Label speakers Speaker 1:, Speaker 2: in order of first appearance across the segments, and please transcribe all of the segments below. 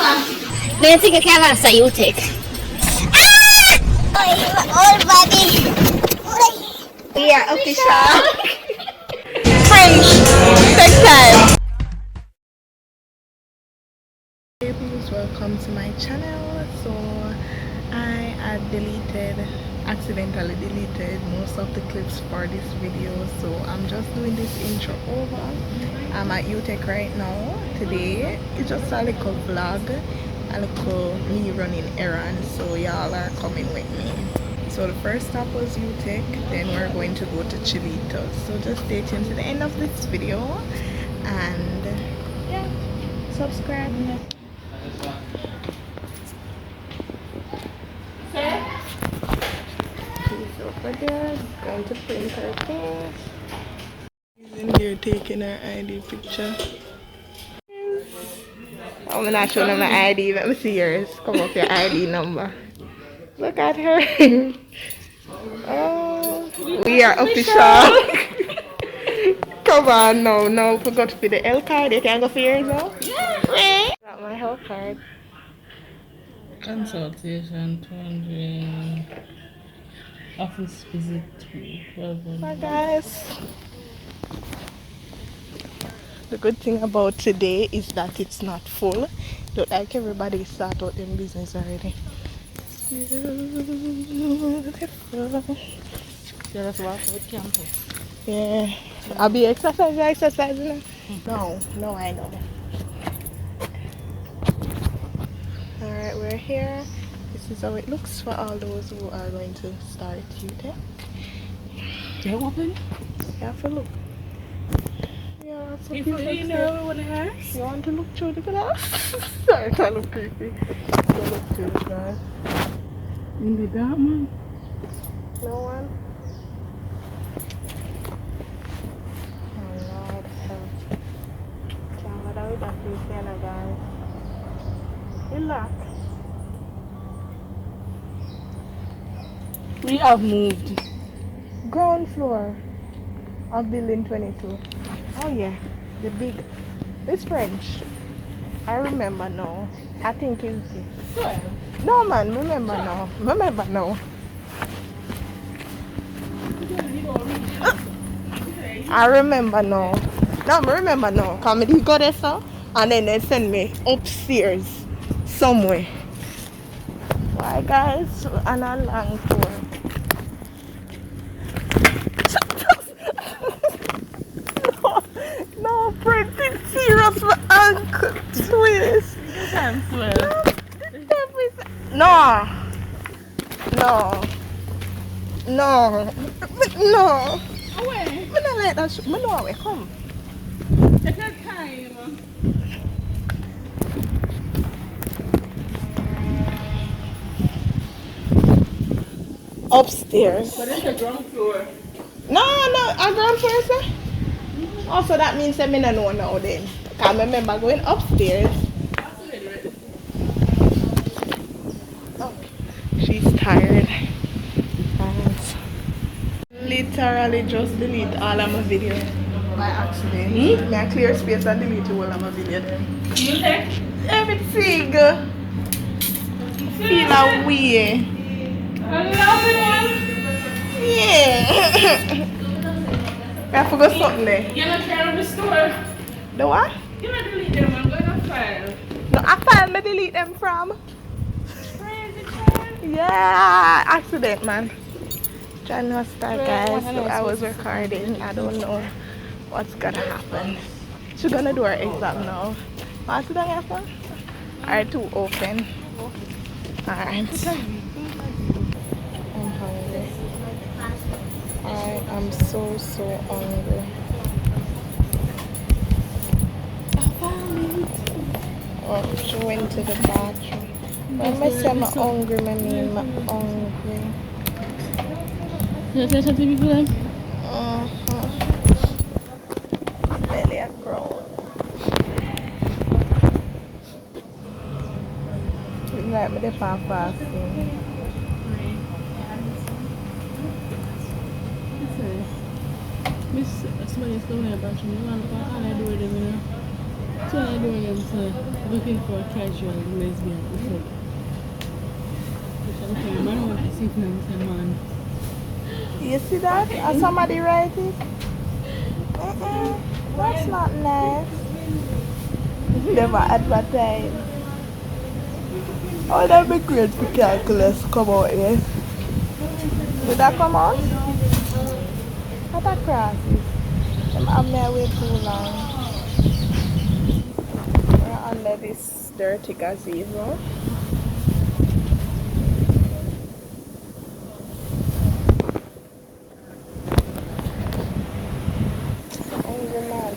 Speaker 1: Do you think I can answer you take? All body. We are official. French. Take time.
Speaker 2: Hey peoples, welcome to my channel. So I had accidentally deleted most of the clips for this video, so I'm just doing this intro over. I'm at UTech right now. Today it's just a little vlog, a little me running errands, so y'all are coming with me. So the first stop was UTech, then we're going to go to Chilitos, so just stay tuned to the end of this video and yeah, subscribe. She's over there going to print her things. She's in here taking her ID picture. I'm not showing them my ID. Let me see yours. Come up your ID number. Look at her. Oh, we are official. Come on, no, forgot to put the L card. You can go for yours now? Yeah. Got my health card.
Speaker 3: Consultation 200. Office visit 12.
Speaker 2: Hi guys. The good thing about today is that it's not full. Look like everybody start out in business already.
Speaker 3: Yeah, that's what I campus.
Speaker 2: Yeah. I'll be exercising. No, I know. Alright, we're here. This is how it looks for all those who are going to start UTech.
Speaker 3: They open?
Speaker 2: You have to look. Yeah, so
Speaker 3: If
Speaker 2: people
Speaker 3: you know what it has.
Speaker 2: you want to look through the glass? Sorry, that look creepy. Don't look through the glass.
Speaker 3: In the dark, man.
Speaker 2: No one? Oh Lord, help. Can't let out that piece there, guys. Relax.
Speaker 3: We have moved.
Speaker 2: Ground floor of building 22. Oh yeah, the big. It's French. I remember now. I think it's. No man, remember now. I remember now. No, I remember now. Come he go there, so, and then they send me upstairs somewhere. Bye guys, and a long tour. No, Prince, it's serious. My ankle twist. No.
Speaker 3: Away.
Speaker 2: I don't let that. I know how it come.
Speaker 3: Take your time.
Speaker 2: Upstairs.
Speaker 3: But it's the ground floor.
Speaker 2: No, a ground floor, sir. Also, that means I don't know now then. I remember going upstairs. Oh, she's tired. Thanks. Literally just delete all of my videos by accident. May I clear space and delete all of my videos. Everything. Feel a way. Yeah. I forgot something there.
Speaker 3: You're not trying to restore.
Speaker 2: The what?
Speaker 3: You're not delete them. I'm going to file.
Speaker 2: No, I found me delete them from.
Speaker 3: Crazy child.
Speaker 2: Yeah, accident, man. Trying to start, guys. So I was recording. I don't know what's gonna happen. She's gonna do her exam now. What's gonna happen? Are two open? Alright. I'm hungry. I am so hungry. Oh, she went to the bathroom. When I say I'm hungry, I mean I'm hungry.
Speaker 3: You say something to people?
Speaker 2: Belly a grown. Like me the fasting.
Speaker 3: Miss, somebody's coming in the bathroom. You want to all I do with them, you know? So I'm doing them to looking for a casual lesbian. Okay, man, I want to see if I'm man.
Speaker 2: You see that? Has somebody write it? That's not nice. Never advertise. Oh, that'd be great for calculus come out here. Did that come out? What a crosses. I'm have me away too long. We're under this dirty gazebo. Hungry man.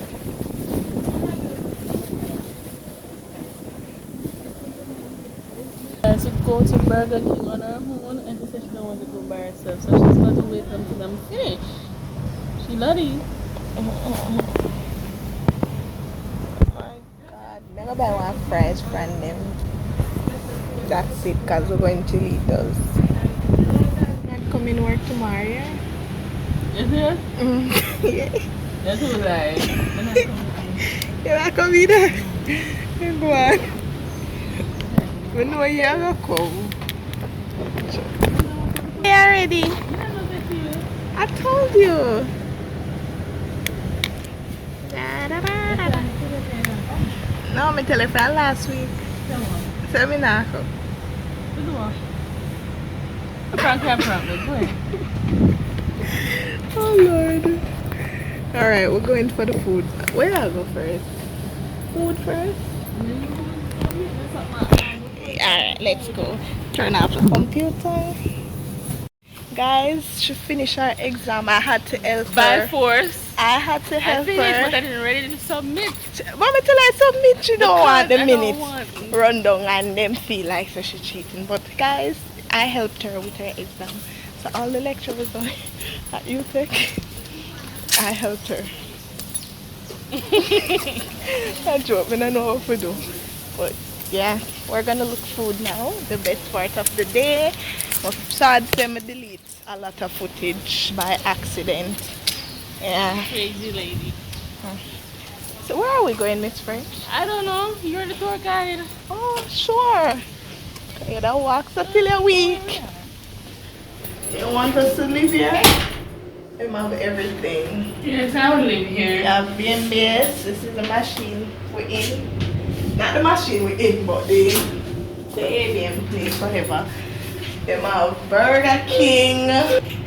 Speaker 3: So go to Burger King on her own and she said she don't want to go by herself. So she's got to wait until I'm finished. She love
Speaker 2: My God, never buy one fries from them. That's it, because we're going to eat those. I'm coming work tomorrow, yeah?
Speaker 3: Is it?
Speaker 2: Yeah.
Speaker 3: That's what I.
Speaker 2: You're not coming there. Go on. We know you're going to come. You ready? I told you. No, I tell you from last week. Tell me now. Oh Lord. Alright, we're going for the food. Where do I go first? Food first? Alright, let's go. Turn off the computer. Guys, she finished her exam. I had to help her.
Speaker 3: By force.
Speaker 2: I had to
Speaker 3: I
Speaker 2: help
Speaker 3: finished,
Speaker 2: her.
Speaker 3: but I didn't ready to submit.
Speaker 2: Mama till I submit, she don't want the
Speaker 3: I don't
Speaker 2: minutes
Speaker 3: want.
Speaker 2: run down and them feel like so she cheating. But guys, I helped her with her exam. So all the lecture was done at UTech. I helped her. I joke, I don't know what to do. But yeah, we're gonna look food now. The best part of the day. But sad say me delete a lot of footage by accident. Yeah.
Speaker 3: Crazy lady.
Speaker 2: So where are we going, Miss French?
Speaker 3: I don't know. You're the tour guide.
Speaker 2: Oh, sure. You don't walk until a week. You want us to live here? We have everything.
Speaker 3: Yes, I will live
Speaker 2: We
Speaker 3: here.
Speaker 2: have BMBS. This is the machine we're in. Not the machine we're in, but the ABM place forever. They have Burger King,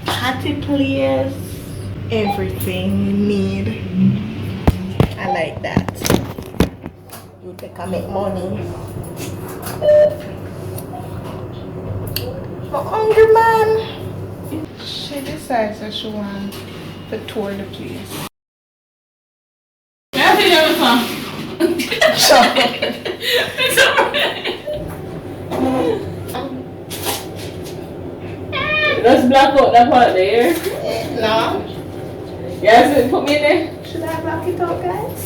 Speaker 2: Hattie Place, everything you need. I like that. You can make money. I'm hungry, man. She decides that she wants to tour the place.
Speaker 3: Yeah, I think that was fun. It's alright. Let's block out that part there.
Speaker 2: No.
Speaker 3: Yes, put me in there.
Speaker 2: Should I block it out, guys?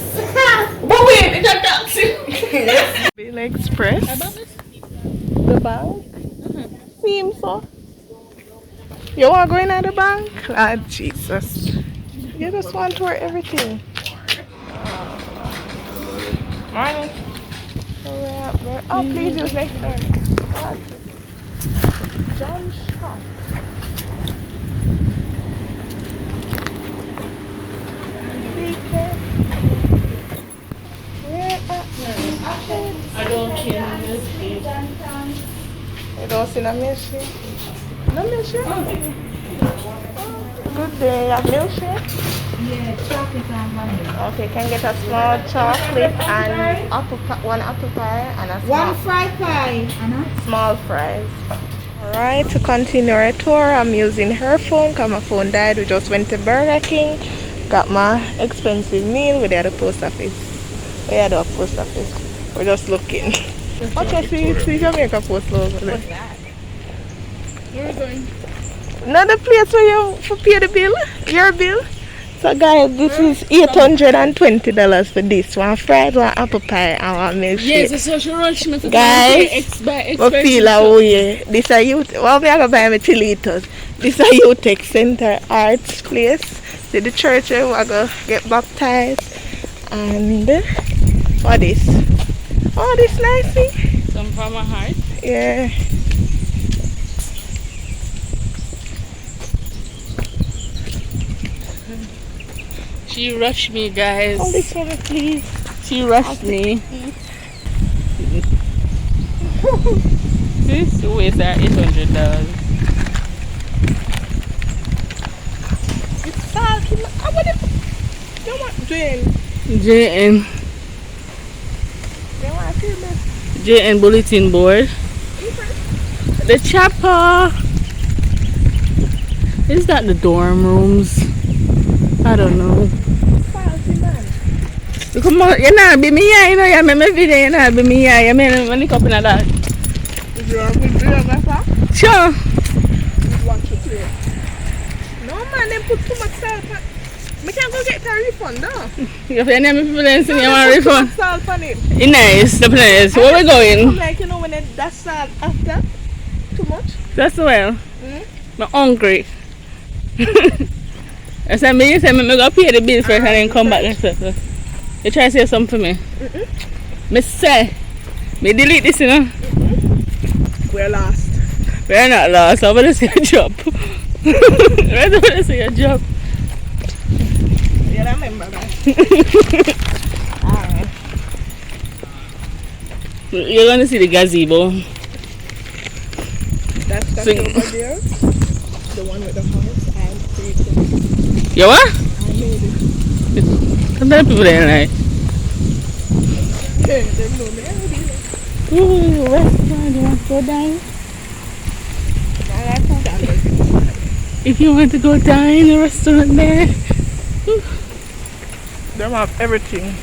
Speaker 3: But wait, it's a taxi.
Speaker 2: Bill Express. The bank. Seems so. You want to go in at the bank? Ah, Jesus. You just want to tour everything. Morning. Oh, please use next door. John Shop.
Speaker 3: I don't care.
Speaker 2: You don't see no milkshake? No milkshake? Good day. You have milkshake?
Speaker 4: Yeah, chocolate and vanilla.
Speaker 2: Okay, can get a small chocolate and one apple pie and a
Speaker 4: One fried pie. Anna?
Speaker 2: small fries. Alright, to continue our tour, I'm using her phone because my phone died. We just went to Burger King, got my expensive meal. We're at the post office. We're at the post office. We're just looking. Okay, see Jamaica Post logo.
Speaker 3: Where are we going?
Speaker 2: Another place where you for pay the bill, your bill. So guys, this is $820 for this one fries, one apple pie, and one milkshake.
Speaker 3: Yes, it's social rush.
Speaker 2: Guys, we feel away. This is youth. Well, we are gonna buy my chilitos. This is UTech Center Arts place. See the church where we are gonna get baptized, and What this? Oh, this nicey.
Speaker 3: Some from my heart.
Speaker 2: Yeah.
Speaker 3: She rushed me, guys.
Speaker 2: Oh, this one, please.
Speaker 3: She rushed me. This weighs are $800.
Speaker 2: It's salty. I want it. You want Jane?
Speaker 3: JN.
Speaker 2: You want to me?
Speaker 3: JN bulletin board. The chopper. Is that the dorm rooms? I don't know.
Speaker 2: Salty, man.
Speaker 3: Come on, you're not be me, you know, you make me video, you're not be me, you mean, when you come in that.
Speaker 2: Is your videographer?
Speaker 3: Sure.
Speaker 2: You want to play? No, man, they put too much salt on. We can't go get a refund, no.
Speaker 3: If you name people and say you want a
Speaker 2: Put too
Speaker 3: refund.
Speaker 2: much salt on it.
Speaker 3: It's nice, the place. Where we going?
Speaker 2: Like, you know, when that's salt after too much.
Speaker 3: That's well.
Speaker 2: Mm?
Speaker 3: I'm hungry. I said, me go pay the bill first and then come back and stuff. You try to say something for me? Me say, me delete this, you know?
Speaker 2: We're lost.
Speaker 3: We're not lost. I'm going to say a job. I'm going to say a job.
Speaker 2: Yeah, I remember that. Alright.
Speaker 3: You're going to see the gazebo.
Speaker 2: That's
Speaker 3: So-
Speaker 2: over there. The one with the house and created.
Speaker 3: You what?
Speaker 2: I made it.
Speaker 3: Sometimes people there like,
Speaker 2: Yeah, they know me already.
Speaker 3: ooh, restaurant, you want to go down?
Speaker 2: I like food and
Speaker 3: If you want to go down in the restaurant there,
Speaker 2: Them have everything.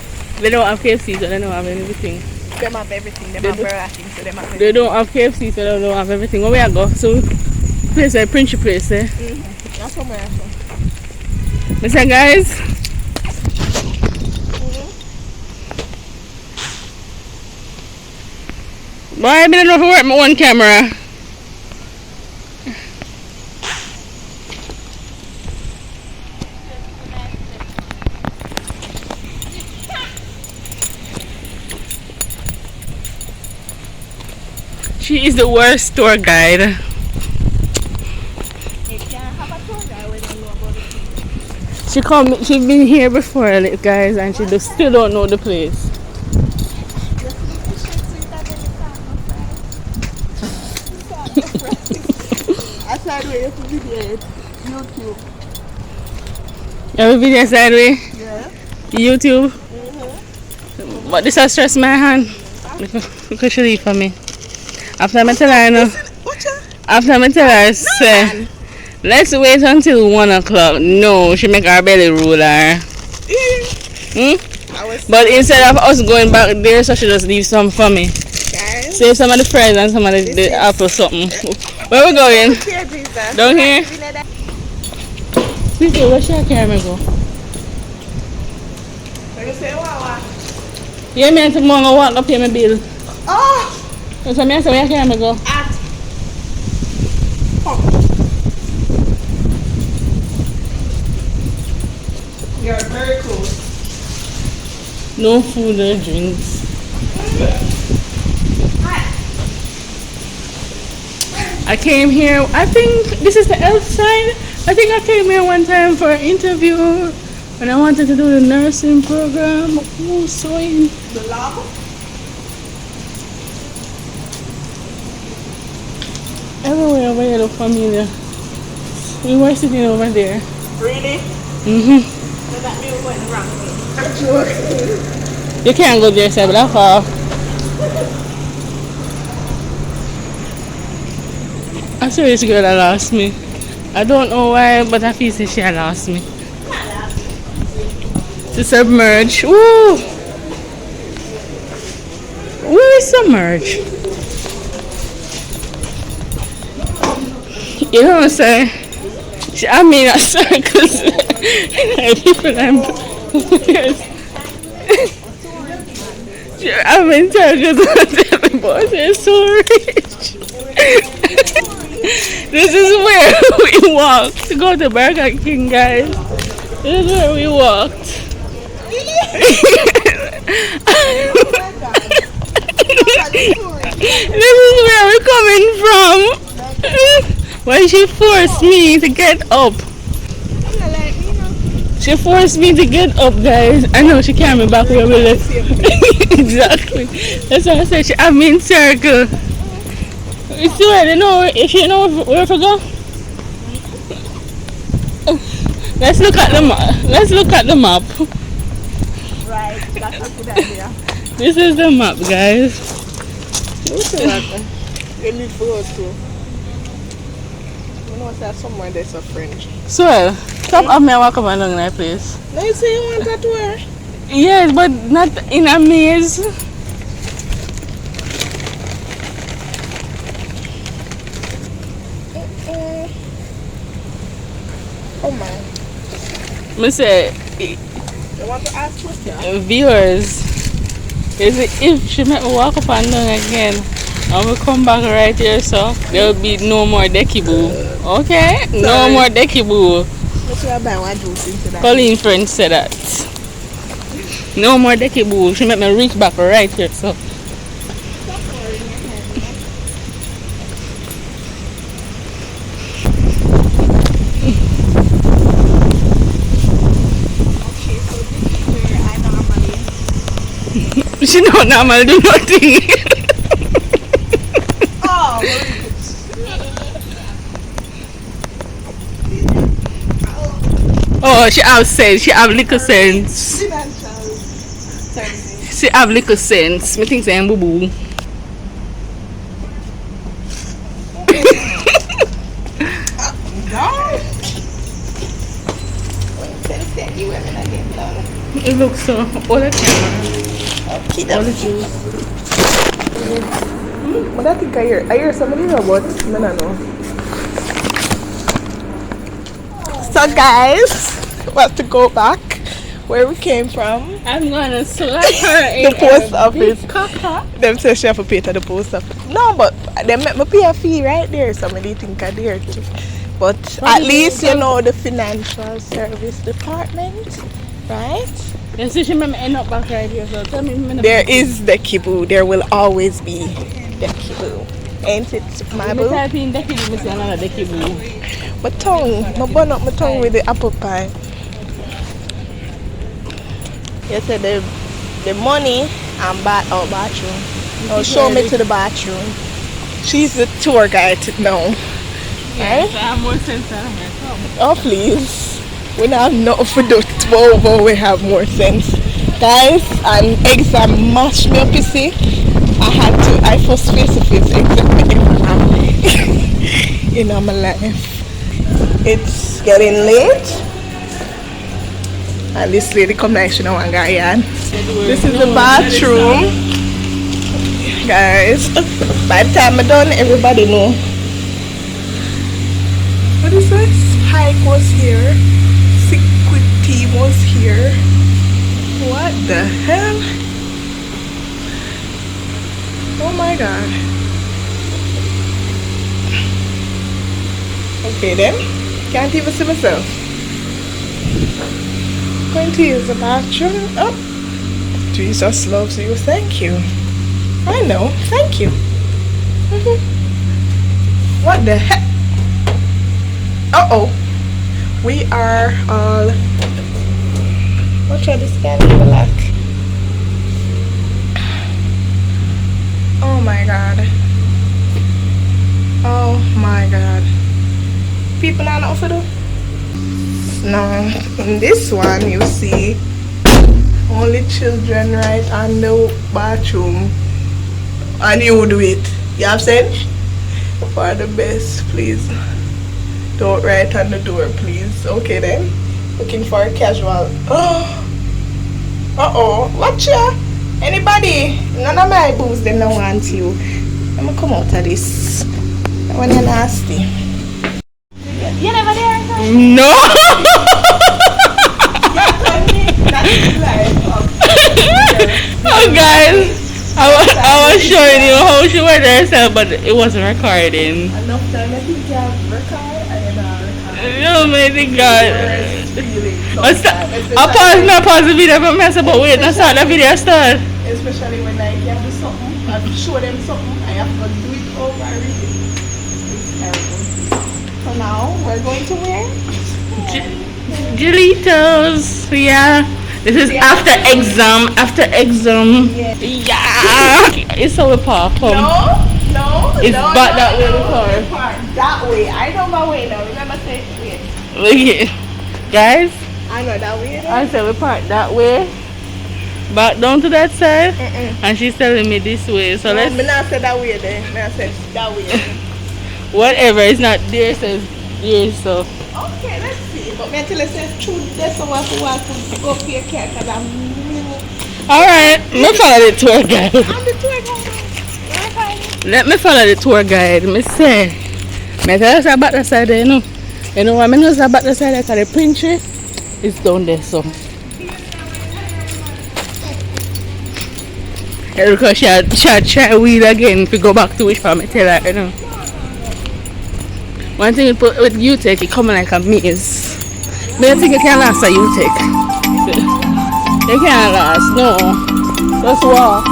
Speaker 3: they don't have KFC, so they don't have anything.
Speaker 2: Them have everything. Them
Speaker 3: They
Speaker 2: have
Speaker 3: do.
Speaker 2: Burger King, so them have
Speaker 3: They
Speaker 2: everything.
Speaker 3: don't have KFC, so they don't have everything. Where we are go? So, place like Prince place, eh?
Speaker 2: That's somewhere else.
Speaker 3: Listen, guys. Boy, I don't know if I work my one camera. She is the worst tour guide.
Speaker 2: You can't have a tour guide when you know about it.
Speaker 3: She been here before, like, guys, and she still don't know the place.
Speaker 2: I said where you put video it. YouTube.
Speaker 3: You have a video sideway?
Speaker 2: Yeah.
Speaker 3: YouTube? But this has stressed my hand. Because she leave for me. After I tell her, you know,
Speaker 2: Watch out.
Speaker 3: after I tell her, say, let's wait until 1 o'clock. No, she make our belly roll her. Hmm?
Speaker 2: I was
Speaker 3: But instead of us going back there, so she just leave some for me.
Speaker 2: guys.
Speaker 3: Save some of the fries and some of the apple something. Where we going?
Speaker 2: Here, Jesus.
Speaker 3: Down here? Sweetie, where should I carry me go?
Speaker 2: So you say, wow.
Speaker 3: Yeah, me and tomorrow walk up here my bill.
Speaker 2: Oh!
Speaker 3: So me say where can I go?
Speaker 2: At. Oh. You're very close.
Speaker 3: No food or drinks. I came here, I think this is the outside. I think I came here one time for an interview when I wanted to do the nursing program. Oh, so in
Speaker 2: The lava?
Speaker 3: everywhere over here look familiar. We were sitting over there.
Speaker 2: Really?
Speaker 3: Mm-hmm.
Speaker 2: So that means we're going the wrong way. I'm joking.
Speaker 3: You can't go there, sir, but that's far. I saw this girl that lost me. I don't know why, but I feel she had lost me. To submerge. Woo! Where is submerge? You know what I'm saying? I mean, I circles. People I'm I'm in circles. The boys are so rich. This is where we walked to go to Burger King, guys. This is where we walked. This is where we're coming from. When she forced me to get up. She forced me to get up, guys. I know she carried me back where we left. Exactly. That's why I said she have me in circle. You see where they know if you know where to go? Let's look at the map. Let's look at the map.
Speaker 2: Right, that's a good idea.
Speaker 3: This is the map, guys.
Speaker 2: What's that? You need to go to. You know what's that? Somewhere there's a French.
Speaker 3: Swell, stop having me walk up and down that place.
Speaker 2: Now you say you want that to wear?
Speaker 3: Yes, but not in a maze.
Speaker 2: Oh my.
Speaker 3: Me say,
Speaker 2: You want to ask question?
Speaker 3: viewers, is it if she make me walk up and down again and we come back right here, so there will be no more decky boo. Okay? No more decky boo.
Speaker 2: Let's see, I buy one juice into that.
Speaker 3: Colleen friend said that. No more decky boo. She make me reach back right here, so. She don't normally do nothing.
Speaker 2: Oh,
Speaker 3: Oh, she have sense. She have little sense. She have little sense. Me think say boo boo. It looks so. All the camera. All the juice.
Speaker 2: But I think I hear somebody about I don't know. So guys, we have to go back where we came from.
Speaker 3: I'm gonna slap her in
Speaker 2: The post office.
Speaker 3: caca.
Speaker 2: Them say she have to pay to the post office. No, but they make me pay a fee right there. Somebody think I dare to. But at least you know the financial service department, right?
Speaker 3: You see, she made me end up back right here. So tell me,
Speaker 2: There is the kiboo. There will always be the kiboo. Ain't it, my boo?
Speaker 3: type in the kiboo, me say another the kiboo.
Speaker 2: My tongue. I burn up my tongue with the apple pie. You said the money and bathroom. Oh, show me to the bathroom. She's the tour guide now.
Speaker 3: Yes, I have more sense than her.
Speaker 2: Oh please. We don't have nothing for do but we have more sense. Guys, and exam mashed me up, you see. I first face to face exam in my life. It's getting late. And this lady come like she don't want guy on. This is the bathroom. Guys, by the time I'm done, everybody know. What is this? Hike was here. Security was here. What the hell? Oh my god. Okay then. Can't even see myself. Going to use the bathroom. Oh. Jesus loves you. Thank you. I know. Thank you. What the heck? Uh-oh. We are all... What should I scan in the black? Oh my god. Oh my god. People are not for do. Now, in this one, you see only children right on the bathroom. And you do it. You have said? For the best, please. Don't write on the door, please. Okay then. Looking for a casual. Oh. Uh-oh. Watch ya. Anybody? None of my boos, they don't want you. Let me come out of this. That one you're nasty.
Speaker 1: You never there?
Speaker 3: No! Oh guys, I was showing you how she went herself, but it wasn't recording.
Speaker 2: Enough time I think you have record and you don't record.
Speaker 3: Oh my God. I pause the video but I said, but wait, that's how the video start.
Speaker 2: Especially when like you have to do something and show them something and you have to do it over everything. It's terrible. So now we're going to where?
Speaker 3: Jalitos. Yeah. This is after exam. Yeah. It's so park.
Speaker 2: No.
Speaker 3: It's back that way before.
Speaker 2: That way. I know my way now. Remember say wait.
Speaker 3: Look here. Guys,
Speaker 2: I know that way.
Speaker 3: I said we park that way. Back down to that side. And she's telling me this way. So let's.
Speaker 2: Me not say that way then. Me not say that way.
Speaker 3: Whatever. It's not there. It says there. So.
Speaker 2: Okay, let's see. But me until it says true, that's the one who wants to go for your cat because I'm new.
Speaker 3: Alright, me follow the tour guide.
Speaker 2: I'm the tour guide.
Speaker 3: Let me follow the tour guide. Me say, me tell us about the side there, you know. You know what I mean? About the side there, because the print tree is down there, so. Yeah, because she try weed again to go back to which farm I tell her, you know. One thing with UTech, it come like a maze. But I think it can last a UTech. It can't last, no. Just walk.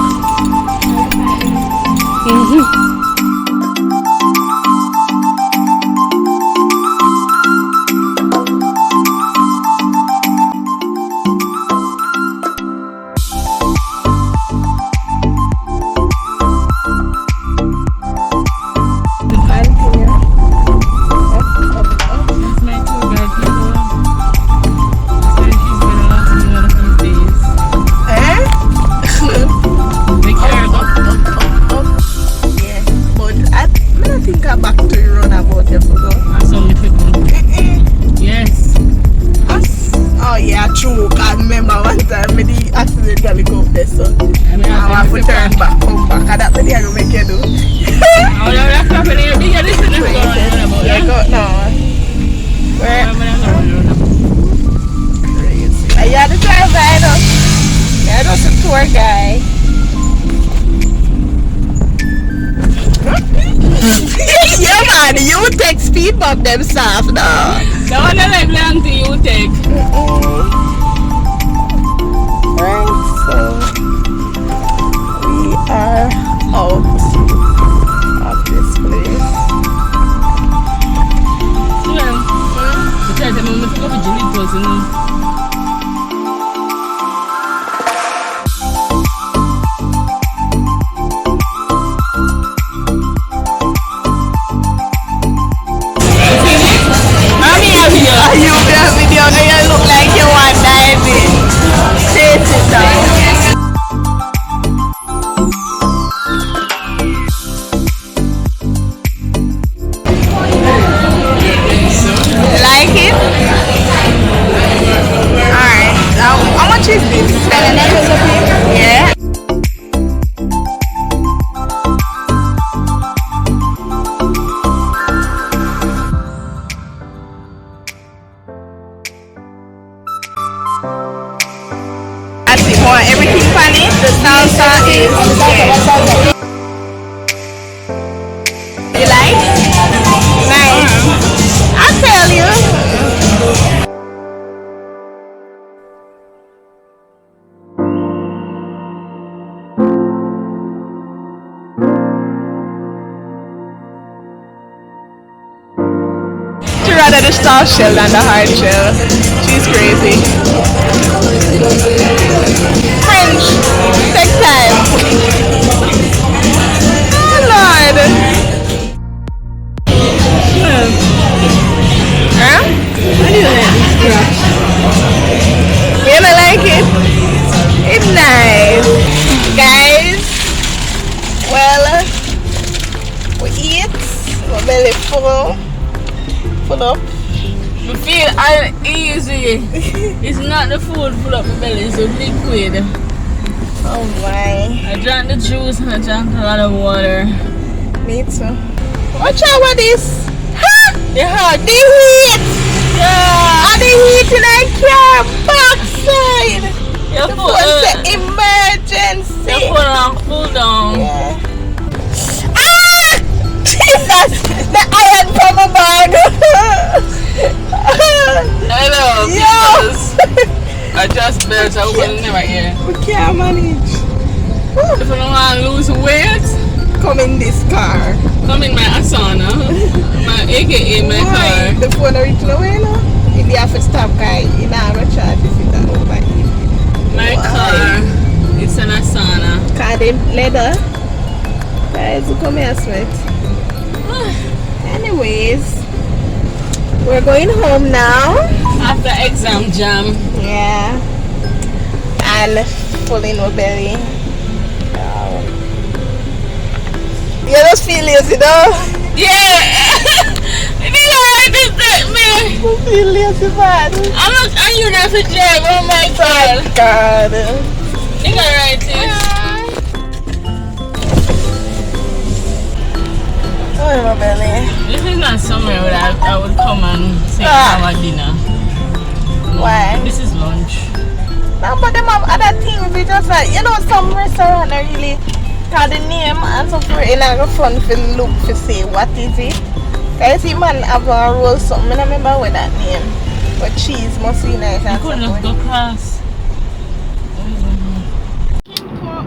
Speaker 3: Up themselves, no. The one that I belong to you take.
Speaker 2: Right, so we are out of this place.
Speaker 3: Yeah. Because I'm going to go to Jalitos, you know.
Speaker 2: Everything funny, the salsa is good. You like? Nice. I'll tell you. She rather the soft shell than the hard shell. She's crazy. French, take time. Oh Lord. Huh? How do you like this crap? You don't like it? It's nice. Guys, well, we eat, we're belly full up.
Speaker 3: You feel uneasy. It's not the food full up my belly, it's the liquid.
Speaker 2: Oh my.
Speaker 3: I drank the juice and I drank a lot of water.
Speaker 2: Me too. Watch out for this. Ha!
Speaker 3: The heart.
Speaker 2: The heat!
Speaker 3: Yeah!
Speaker 2: And the heat in our car backside!
Speaker 3: Your
Speaker 2: The
Speaker 3: foot,
Speaker 2: phone say emergency!
Speaker 3: your foot on cool down.
Speaker 2: Yeah. Ah! Jesus! The iron from my bag!
Speaker 3: will never hear.
Speaker 2: We can't manage.
Speaker 3: If you don't want to lose weight,
Speaker 2: Come in this car.
Speaker 3: come in my Asana, aka my car.
Speaker 2: The phone reach nowhere now. If you have to stop, guy, you know how to charge this in that over.
Speaker 3: My car, it's an Asana.
Speaker 2: Car them leather. Guys, come here, sweat. Anyways, we're going home now.
Speaker 3: After exam jam.
Speaker 2: Yeah. And full in our belly. You just feel lazy though.
Speaker 3: Yeah! You need to write this statement.
Speaker 2: You feel lazy, man.
Speaker 3: I'm not, and you not to drive, oh my god.
Speaker 2: God.
Speaker 3: You can write it.
Speaker 2: Oh, my belly.
Speaker 3: This is not somewhere where I would come and say have a dinner. No,
Speaker 2: Why?
Speaker 3: this is lunch.
Speaker 2: No, but them have other things. We just like, you know, some restaurant are really call the name and so for in a fun for look to say what is it. I see man have a roll something. I don't remember what that name. But cheese must be nice.
Speaker 3: You couldn't just go cross.
Speaker 2: More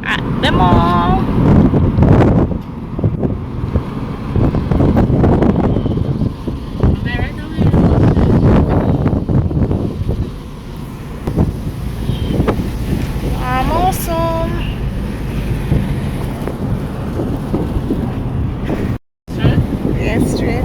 Speaker 2: at the mall. I'm awesome. Yes, straight.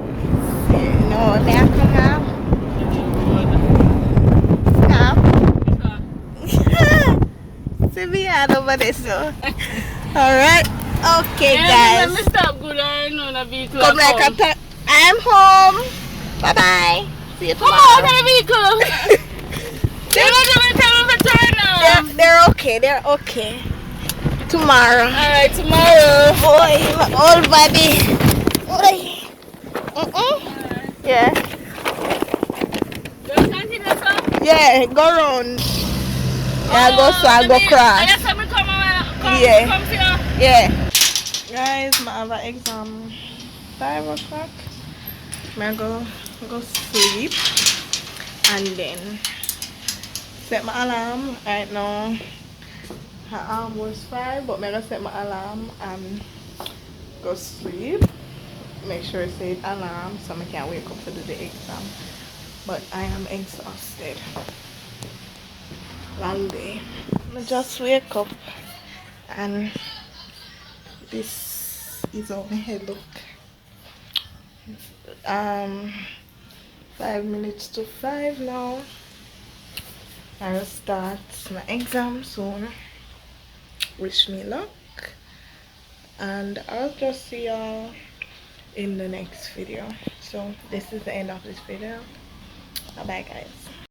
Speaker 2: No, now come out. Stop. See me out over there, so. Alright. Okay, guys.
Speaker 3: Let me stop good or no, the vehicle.
Speaker 2: Come like a I'm home. Bye bye. See you
Speaker 3: Come
Speaker 2: tomorrow.
Speaker 3: on, the vehicle. They're not going to tell me to turn now.
Speaker 2: They're okay. They're okay. Tomorrow.
Speaker 3: Alright, tomorrow.
Speaker 2: Boy, my old body. Boy. Yeah.
Speaker 3: Don't continue, sir.
Speaker 2: Yeah, go round. Yeah, go so I go
Speaker 3: I
Speaker 2: cross.
Speaker 3: just have me come
Speaker 2: Yeah.
Speaker 3: come here.
Speaker 2: Yeah. Guys, I have an exam 5 o'clock. I go sleep and then set my alarm. Right now, almost 5, but I'm gonna set my alarm and go sleep. Make sure I set alarm so I can't wake up to do the exam. But I am exhausted. Long day. I just wake up and this is how my head look. 5 minutes to 5 now. I'll start my exam soon. Wish me luck, and I'll just see y'all in the next video. So this is the end of this video. Bye bye, guys.